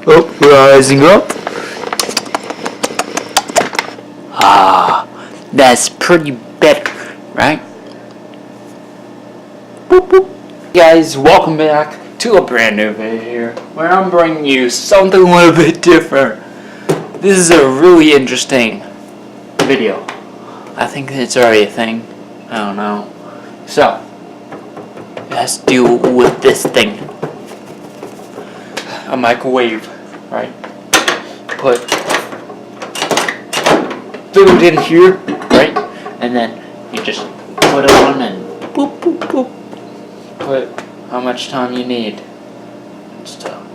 Oh, rising up. Ah, that's pretty better, right? Boop, boop. Guys, welcome back to a brand new video here, where I'm bringing you something a little bit different. This is a really interesting video. I think it's already a thing. I don't know. So, let's deal with this thing. A microwave, right? Put food in here, right? And then you just put it on and boop, boop, boop. Put how much time you need. Stuff.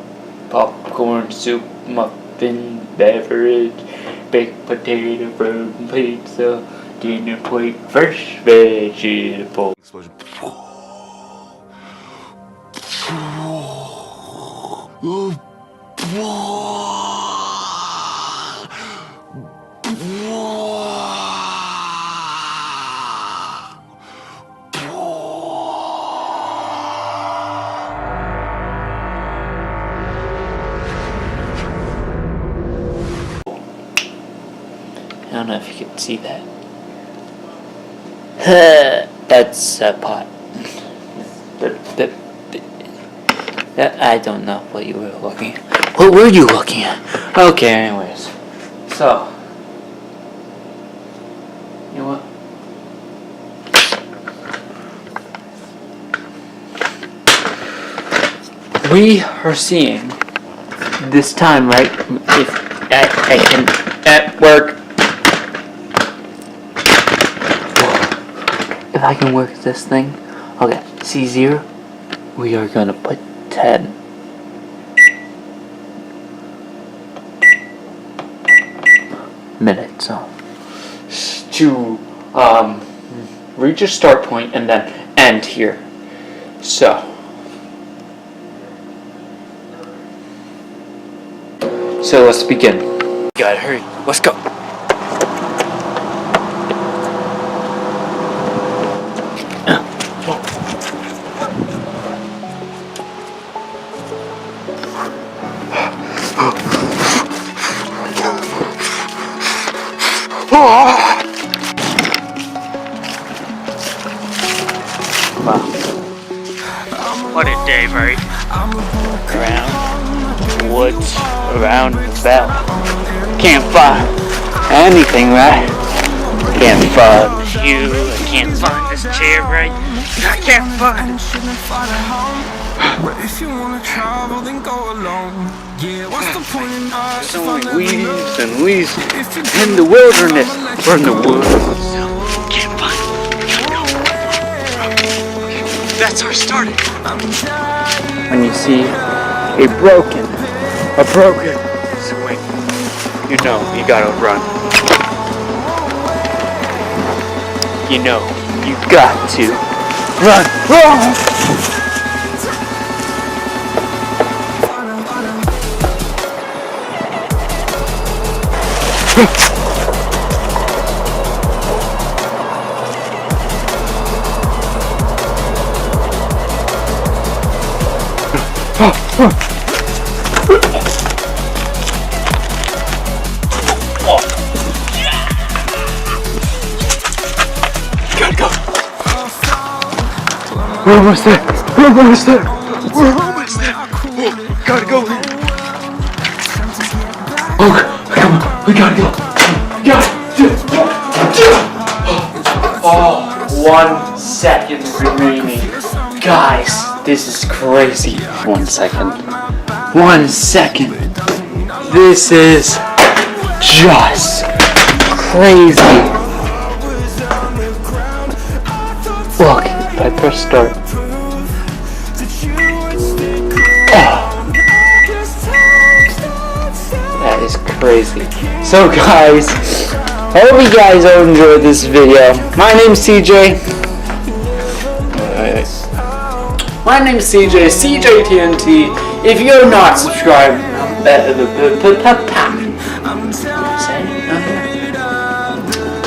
Popcorn, soup, muffin, beverage, baked potato, frozen pizza, dinner plate, fresh vegetable. Explosion. I don't know if you can see that. That's a pot. I don't know what you were looking at. What were you looking at? Okay, anyways. So, you know what? We are seeing this time, right? If I can at work. If I can work this thing, okay, C0, we are gonna put 10. Minutes on to reach a start point and then end here. So let's begin. Gotta hurry. Let's go. Wow. What a day, right? Around woods, around bell. Can't find anything, right? Can't find this shoe, I can't find this chair, right? I can't find it. If you wanna travel, then go alone. Yeah, what's the point in us? There's only weeds and weeds in the wilderness. We're in the woods. Can't find it. That's our starting. When you see a broken swing, you know you gotta run. You know you got to run. Gotta go. We're almost there. We're almost there. We're almost there. Oh, gotta go. Oh, come on. We gotta go. Oh, 1 second remaining. Guys, this is crazy. 1 second. 1 second. This is just crazy. Look, if I press start. That is crazy. So guys, I hope you guys all enjoyed this video. My name's CJ. My name's CJ, CJTNT. If you're not subscribed,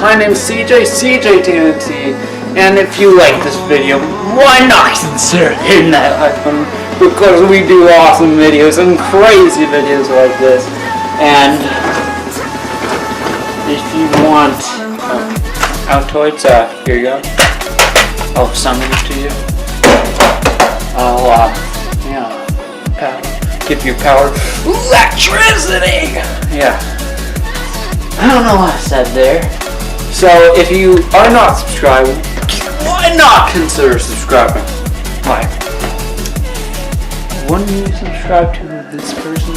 my name's CJ, CJTNT. And if you like this video, why not consider hitting that like button? because we do awesome videos and crazy videos like this. And if you want Altoids, here you go. I'll summon it to you. I'll give you power. Electricity! Yeah. I don't know what I said there. So if you are not subscribing, why not consider subscribing? Why? Wouldn't you subscribe to this person?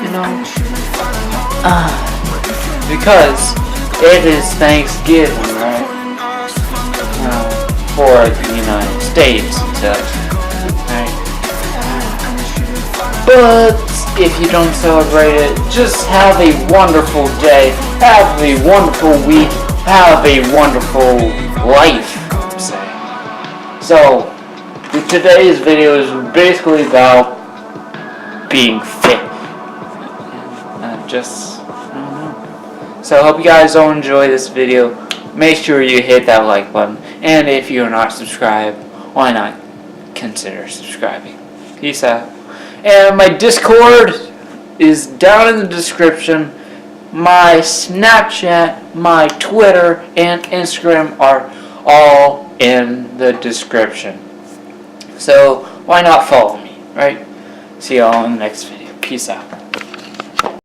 You know? Because it is Thanksgiving, right? For the United States and such. Right? But if you don't celebrate it, just have a wonderful day, have a wonderful week, have a wonderful life, I'm saying. So, today's video is basically about being fit. I don't know. So I hope you guys all enjoy this video. Make sure you hit that like button. And if you're not subscribed, why not consider subscribing? Peace out. And my Discord is down in the description. My Snapchat, my Twitter, and Instagram are all in the description. So why not follow me, right? See y'all in the next video. Peace out.